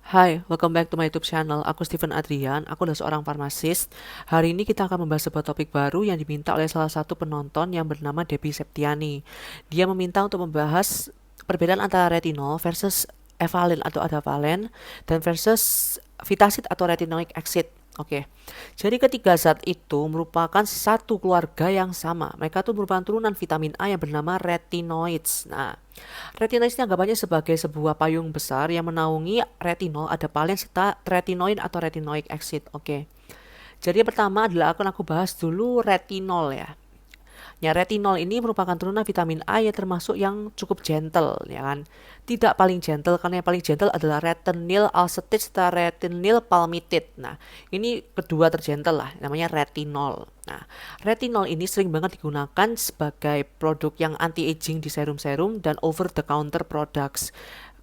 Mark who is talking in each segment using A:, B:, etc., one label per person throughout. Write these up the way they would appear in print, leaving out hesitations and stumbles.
A: Hai, welcome back to my YouTube channel. Aku Steven Adrian, aku adalah seorang farmasis. Hari ini kita akan membahas sebuah topik baru yang diminta oleh salah satu penonton yang bernama Debbie Septiani. Dia meminta untuk membahas perbedaan antara retinol versus evalin atau adavalen dan versus Vitacid atau retinoic acid. Oke, jadi ketiga zat itu merupakan satu keluarga yang sama. Mereka tuh merupakan turunan vitamin A yang bernama retinoids. Nah, retinoids ini anggapannya sebagai sebuah payung besar yang menaungi retinol, adapalene, serta retinoid atau retinoic acid. Oke, jadi yang pertama adalah akan aku bahas dulu retinol ya. Ya, retinol ini merupakan turunan vitamin A yang termasuk yang cukup gentle, ya kan? Tidak paling gentle, karena yang paling gentle adalah retinil acetate serta retinil palmitate. Nah, ini kedua tergentle lah, namanya retinol. Nah, retinol ini sering banget digunakan sebagai produk yang anti-aging di serum-serum dan over the counter products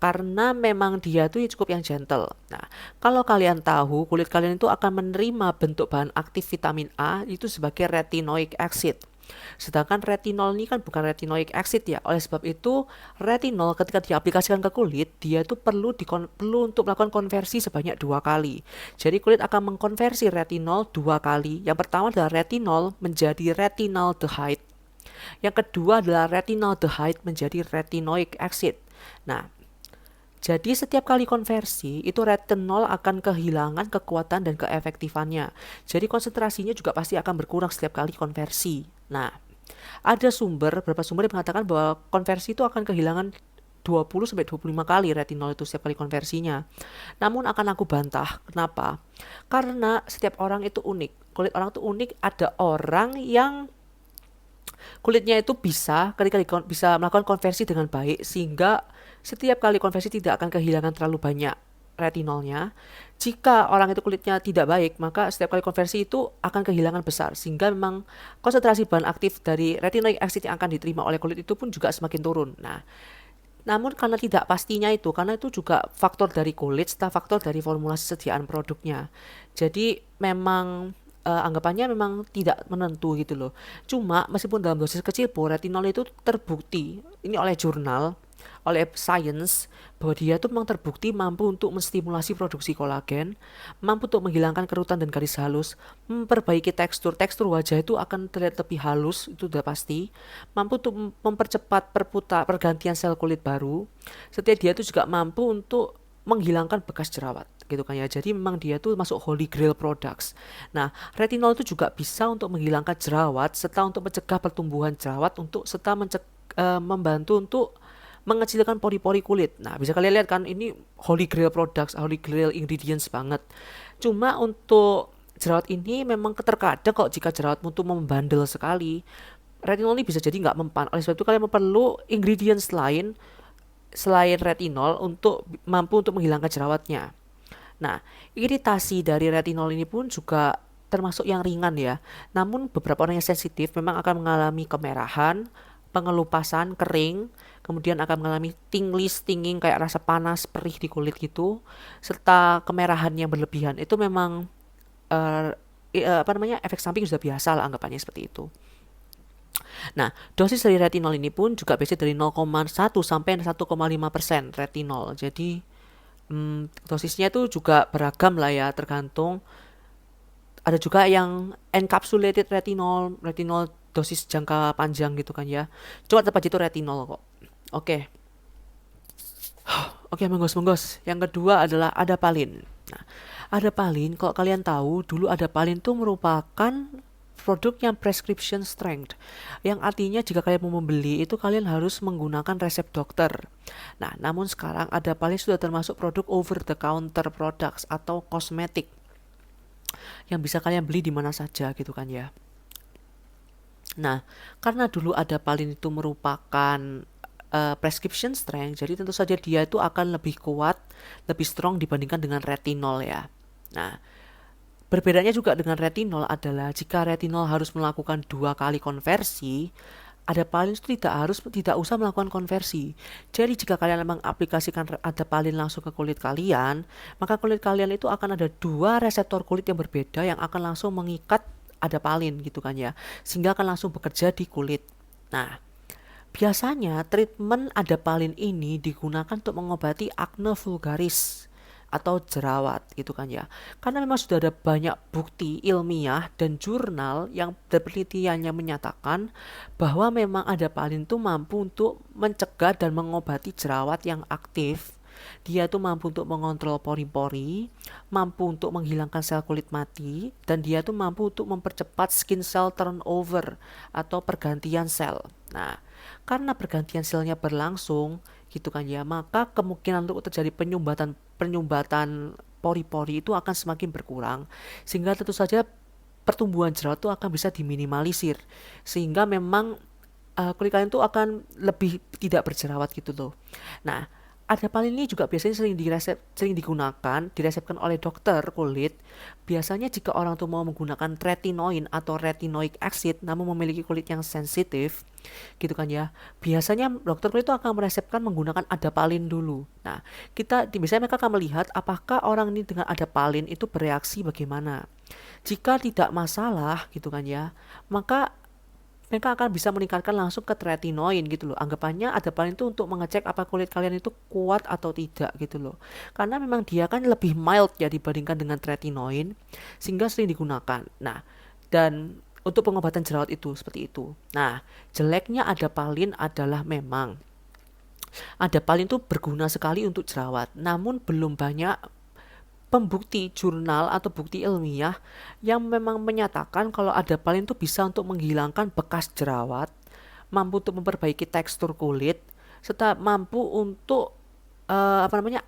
A: karena memang dia tuh cukup yang gentle. Nah, kalau kalian tahu, kulit kalian itu akan menerima bentuk bahan aktif vitamin A itu sebagai retinoic acid. Sedangkan retinol ini kan bukan retinoic acid ya. Oleh sebab itu, retinol ketika diaplikasikan ke kulit, dia itu perlu untuk melakukan konversi sebanyak 2 kali. Jadi kulit akan mengkonversi retinol 2 kali. Yang pertama adalah retinol menjadi retinaldehyde. Yang kedua adalah retinaldehyde menjadi retinoic acid. Nah, jadi setiap kali konversi itu retinol akan kehilangan kekuatan dan keefektifannya. Jadi konsentrasinya juga pasti akan berkurang setiap kali konversi. Nah, ada beberapa sumber yang mengatakan bahwa konversi itu akan kehilangan 20 sampai 25 kali retinol itu setiap kali konversinya. Namun akan aku bantah. Kenapa? Karena setiap orang itu unik. Kulit orang itu unik. Ada orang yang kulitnya itu bisa melakukan konversi dengan baik sehingga setiap kali konversi tidak akan kehilangan terlalu banyak retinolnya. Jika orang itu kulitnya tidak baik, maka setiap kali konversi itu akan kehilangan besar sehingga memang konsentrasi bahan aktif dari retinoic acid yang akan diterima oleh kulit itu pun juga semakin turun. Nah, namun karena tidak pastinya itu, karena itu juga faktor dari kulit serta faktor dari formulasi sediaan produknya. Jadi memang anggapannya memang tidak menentu gitu loh. Cuma meskipun dalam dosis kecil pun retinol itu terbukti ini oleh jurnal, oleh Science, bahwa dia itu memang terbukti mampu untuk menstimulasi produksi kolagen, mampu untuk menghilangkan kerutan dan garis halus, memperbaiki tekstur wajah itu akan terlihat lebih halus, itu sudah pasti, mampu untuk mempercepat pergantian sel kulit baru, setiap dia itu juga mampu untuk menghilangkan bekas jerawat gitu kan ya. Jadi memang dia tuh masuk holy grail products. Nah, retinol itu juga bisa untuk menghilangkan jerawat serta untuk mencegah pertumbuhan jerawat serta membantu untuk mengecilkan pori-pori kulit. Nah, bisa kalian lihat kan ini holy grail products, holy grail ingredients banget. Cuma untuk jerawat ini memang terkadang kok jika jerawatmu tuh membandel sekali, retinol ini bisa jadi nggak mempan. Oleh sebab itu kalian perlu ingredients lain selain retinol untuk mampu untuk menghilangkan jerawatnya. Nah, iritasi dari retinol ini pun juga termasuk yang ringan ya. Namun beberapa orang yang sensitif memang akan mengalami kemerahan, pengelupasan, kering, kemudian akan mengalami tingling, stinging kayak rasa panas, perih di kulit gitu, serta kemerahan yang berlebihan. Itu memang uh, efek samping sudah biasa lah anggapannya seperti itu. Nah, dosis dari retinol ini pun juga biasanya dari 0,1 sampai 1,5% retinol. Jadi dosisnya itu juga beragam lah ya, tergantung. Ada juga yang encapsulated retinol, retinol dosis jangka panjang gitu kan ya. Cuma tetap aja itu retinol kok. Oke. Oke, menggos. Yang kedua adalah adapalene. Nah, adapalene kalau kalian tahu, dulu adapalene itu merupakan produk yang prescription strength, yang artinya jika kalian mau membeli itu kalian harus menggunakan resep dokter. Nah, namun sekarang adapalene sudah termasuk produk over the counter products atau kosmetik yang bisa kalian beli di mana saja gitu kan ya. Nah, karena dulu adapalene itu merupakan prescription strength, jadi tentu saja dia itu akan lebih kuat, lebih strong dibandingkan dengan retinol ya. Nah, berbedanya juga dengan retinol adalah jika retinol harus melakukan 2 kali konversi, adapalene itu tidak usah melakukan konversi. Jadi jika kalian memang aplikasikan adapalene langsung ke kulit kalian, maka kulit kalian itu akan ada 2 reseptor kulit yang berbeda yang akan langsung mengikat adapalene gitu kan ya, sehingga akan langsung bekerja di kulit. Nah, biasanya treatment adapalene ini digunakan untuk mengobati acne vulgaris. atau jerawat gitu kan ya. Karena memang sudah ada banyak bukti ilmiah dan jurnal yang penelitiannya menyatakan bahwa memang adapalin itu mampu untuk mencegah dan mengobati jerawat yang aktif. Dia tuh mampu untuk mengontrol pori-pori, mampu untuk menghilangkan sel kulit mati, dan dia tuh mampu untuk mempercepat skin cell turnover atau pergantian sel. Nah, karena pergantian selnya berlangsung, gitu kan ya, maka kemungkinan untuk terjadi penyumbatan pori-pori itu akan semakin berkurang, sehingga tentu saja pertumbuhan jerawat itu akan bisa diminimalisir, sehingga memang kulit kalian tuh akan lebih tidak berjerawat gitu loh. Nah, adapalin ini juga biasanya sering diresepkan oleh dokter kulit. Biasanya jika orang tuh mau menggunakan retinoin atau retinoic acid namun memiliki kulit yang sensitif, gitu kan ya. Biasanya dokter kulit itu akan meresepkan menggunakan adapalin dulu. Nah, biasanya mereka akan melihat apakah orang ini dengan adapalin itu bereaksi bagaimana. Jika tidak masalah, gitu kan ya, maka mereka akan bisa meningkatkan langsung ke retinoin gitu loh. Anggapannya adapalin itu untuk mengecek apa kulit kalian itu kuat atau tidak gitu loh. Karena memang dia kan lebih mild ya dibandingkan dengan retinoin, sehingga sering digunakan. Nah, dan untuk pengobatan jerawat itu seperti itu. Nah, jeleknya adapalin adalah memang adapalin itu berguna sekali untuk jerawat, namun belum banyak pembukti jurnal atau bukti ilmiah yang memang menyatakan kalau adapalin itu bisa untuk menghilangkan bekas jerawat, mampu untuk memperbaiki tekstur kulit, serta mampu untuk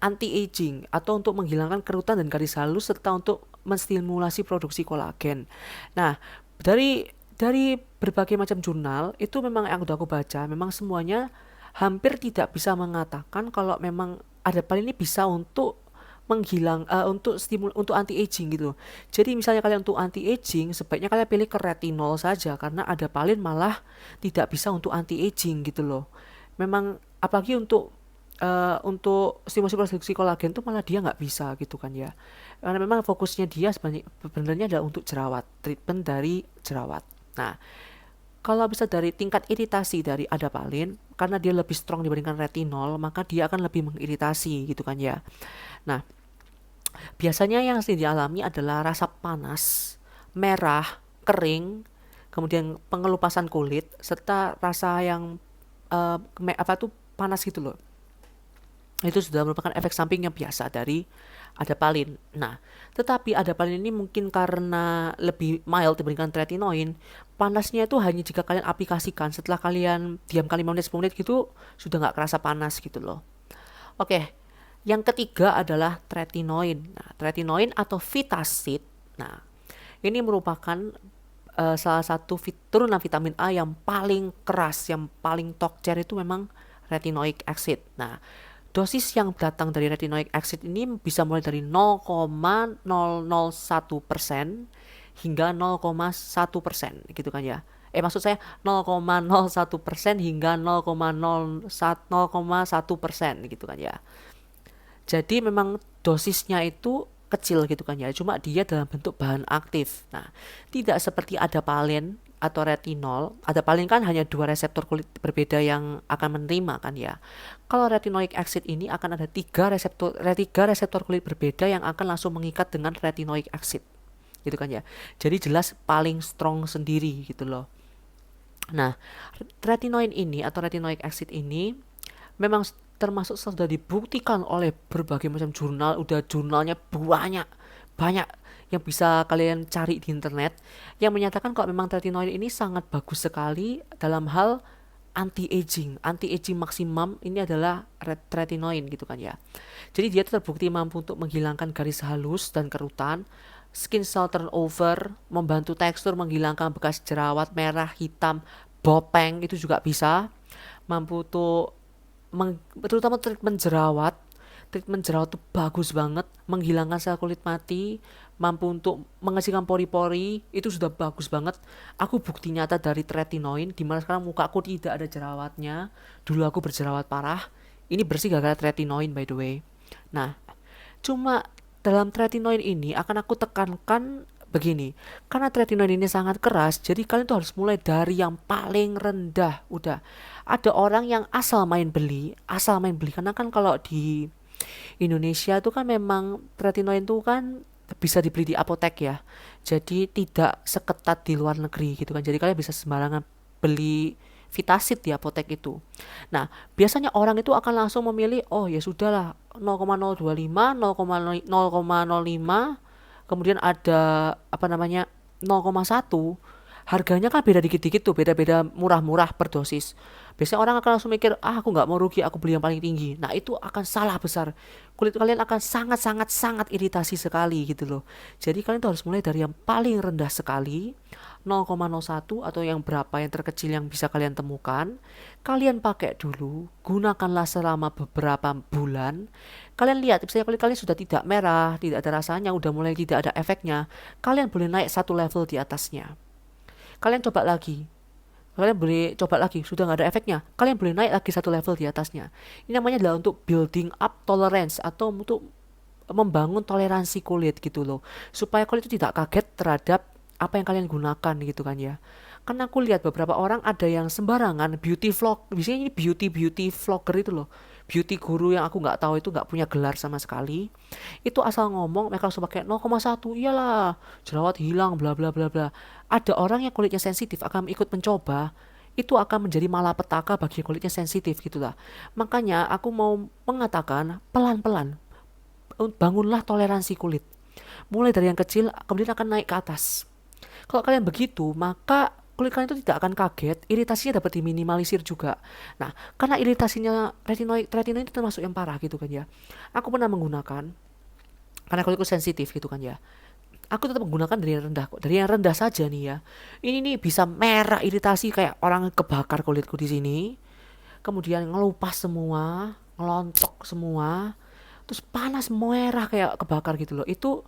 A: anti aging atau untuk menghilangkan kerutan dan garis halus, serta untuk menstimulasi produksi kolagen. Nah, dari berbagai macam jurnal itu memang yang udah aku baca, memang semuanya hampir tidak bisa mengatakan kalau memang adapalin ini bisa untuk untuk anti aging gitu. Jadi misalnya kalian untuk anti aging, sebaiknya kalian pilih ke retinol saja, karena adapalin malah tidak bisa untuk anti aging gitu loh. Memang apalagi untuk stimulasi produksi kolagen tuh malah dia nggak bisa gitu kan ya. Karena memang fokusnya dia sebenarnya adalah untuk jerawat, treatment dari jerawat. Nah, kalau bisa dari tingkat iritasi dari adapalin, karena dia lebih strong dibandingkan retinol, maka dia akan lebih mengiritasi gitu kan ya. Nah, biasanya yang sering dialami adalah rasa panas, merah, kering, kemudian pengelupasan kulit, serta rasa yang panas gitu loh. Itu sudah merupakan efek samping yang biasa dari adapalin. Nah, tetapi adapalin ini mungkin karena lebih mild dibandingkan retinoin, panasnya itu hanya jika kalian aplikasikan setelah kalian diam kali 5 menit 10 menit gitu, sudah nggak kerasa panas gitu loh. Oke, yang ketiga adalah tretinoin. Nah, tretinoin atau Vitacid. Nah, ini merupakan salah satu turunan vitamin A yang paling keras, yang paling tokcer itu memang retinoic acid. Nah, dosis yang datang dari retinoic acid ini bisa mulai dari 0,001% hingga 0,1% gitu kan ya. Maksud saya 0,01% hingga 0,1% gitu kan ya. Jadi memang dosisnya itu kecil gitu kan ya, cuma dia dalam bentuk bahan aktif. Nah, tidak seperti adapalin atau retinol. Adapalin kan hanya 2 reseptor kulit berbeda yang akan menerima kan ya. Kalau retinoic acid ini akan ada 3 reseptor kulit berbeda yang akan langsung mengikat dengan retinoic acid gitu kan ya. Jadi jelas paling strong sendiri gitu loh. Nah, retinoin ini atau retinoic acid ini memang termasuk sudah dibuktikan oleh berbagai macam jurnal, udah jurnalnya banyak yang bisa kalian cari di internet, yang menyatakan kalau memang retinoid ini sangat bagus sekali dalam hal anti aging maksimum ini adalah retinoin gitu kan ya. Jadi dia terbukti mampu untuk menghilangkan garis halus dan kerutan, skin cell turnover, membantu tekstur, menghilangkan bekas jerawat merah, hitam, bopeng itu juga bisa, mampu untuk terutama treatment jerawat itu bagus banget, menghilangkan sel kulit mati, mampu untuk mengecilkan pori-pori, itu sudah bagus banget. Aku bukti nyata dari tretinoin, dimana sekarang muka aku tidak ada jerawatnya. Dulu aku berjerawat parah, ini bersih gara-gara tretinoin by the way. Nah, cuma dalam tretinoin ini akan aku tekankan begini, karena tretinoin ini sangat keras, jadi kalian tuh harus mulai dari yang paling rendah. Udah ada orang yang asal main beli, karena kan kalau di Indonesia itu kan memang tretinoin itu kan bisa dibeli di apotek ya. Jadi tidak seketat di luar negeri gitu kan. Jadi kalian bisa sembarangan beli Vitasit di apotek itu. Nah, biasanya orang itu akan langsung memilih, oh ya sudahlah 0,025, 0,05, kemudian ada apa namanya 0,1. Harganya kan beda dikit-dikit tuh, beda-beda murah-murah per dosis. Biasanya orang akan langsung mikir, ah aku nggak mau rugi, aku beli yang paling tinggi. Nah itu akan salah besar. Kulit kalian akan sangat-sangat-sangat iritasi sekali gitu loh. Jadi kalian tuh harus mulai dari yang paling rendah sekali, 0,01 atau yang berapa yang terkecil yang bisa kalian temukan. Kalian pakai dulu, gunakanlah selama beberapa bulan. Kalian lihat, misalnya kulit kalian sudah tidak merah, tidak ada rasanya, udah mulai tidak ada efeknya. Kalian boleh naik satu level di atasnya. Kalian coba lagi, kalian boleh coba lagi, sudah nggak ada efeknya, kalian boleh naik lagi satu level di atasnya. Ini namanya adalah untuk building up tolerance atau untuk membangun toleransi kulit gitu loh, supaya kulit itu tidak kaget terhadap apa yang kalian gunakan gitu kan ya. Karena aku lihat beberapa orang ada yang sembarangan beauty vlog, biasanya ini beauty vlogger itu loh, beauty guru yang aku nggak tahu, itu nggak punya gelar sama sekali. Itu asal ngomong mereka langsung pakai 0,1, iyalah jerawat hilang bla bla bla bla. Ada orang yang kulitnya sensitif akan ikut mencoba, itu akan menjadi malapetaka bagi kulitnya sensitif gitulah. Makanya aku mau mengatakan pelan-pelan bangunlah toleransi kulit. Mulai dari yang kecil kemudian akan naik ke atas. Kalau kalian begitu, maka kulit kalian itu tidak akan kaget, iritasinya dapat diminimalisir juga. Nah, karena iritasinya retinoid itu termasuk yang parah gitu kan ya. Aku pernah menggunakan, karena kulitku sensitif gitu kan ya. Aku tetap menggunakan dari yang rendah kok. Dari yang rendah saja nih ya. Ini nih bisa merah iritasi kayak orang kebakar kulitku di sini. Kemudian ngelupas semua, ngelontok semua. Terus panas merah kayak kebakar gitu loh. Itu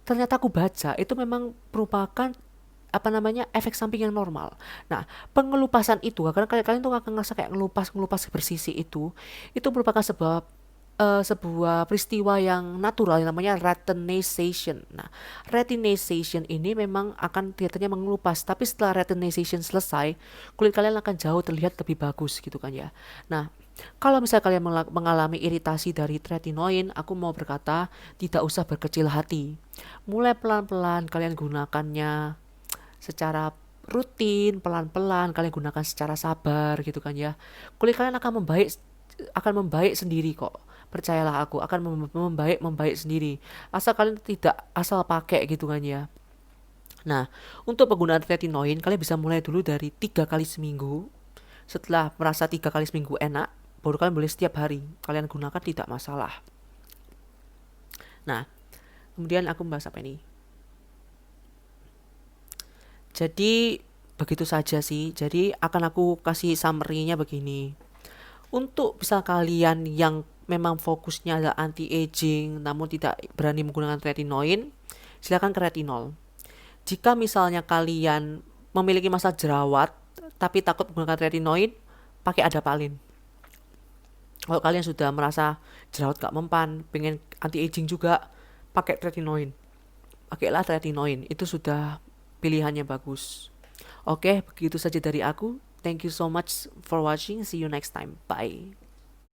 A: ternyata aku baca itu memang merupakan apa namanya efek samping yang normal. Nah, pengelupasan itu karena kalian tuh akan ngerasa kayak ngelupas bersisi itu merupakan sebuah peristiwa yang natural yang namanya retinization. Nah, retinization ini memang akan kelihatannya mengelupas, tapi setelah retinization selesai, kulit kalian akan jauh terlihat lebih bagus gitu kan ya. Nah, kalau misalnya kalian mengalami iritasi dari tretinoin, aku mau berkata tidak usah berkecil hati. Mulai pelan-pelan kalian gunakannya secara rutin, pelan-pelan kalian gunakan secara sabar gitu kan ya. Kulit kalian akan membaik sendiri kok. Percayalah aku akan membaik sendiri. Asal kalian tidak asal pakai gitu kan ya. Nah, untuk penggunaan retinoin kalian bisa mulai dulu dari 3 kali seminggu. Setelah merasa 3 kali seminggu enak, baru kalian boleh setiap hari kalian gunakan, tidak masalah. Nah, kemudian aku membahas apa ini. Jadi begitu saja sih. Jadi akan aku kasih summary-nya begini. Untuk bisa kalian yang memang fokusnya adalah anti aging namun tidak berani menggunakan retinoin, silakan ke retinol. Jika misalnya kalian memiliki masalah jerawat tapi takut menggunakan retinoin, pakai adapalin. Kalau kalian sudah merasa jerawat gak mempan, pengen anti aging juga, pakai retinoin. Pakailah retinoin, itu sudah pilihannya bagus. Oke, begitu saja dari aku. Thank you so much for watching. See you next time. Bye.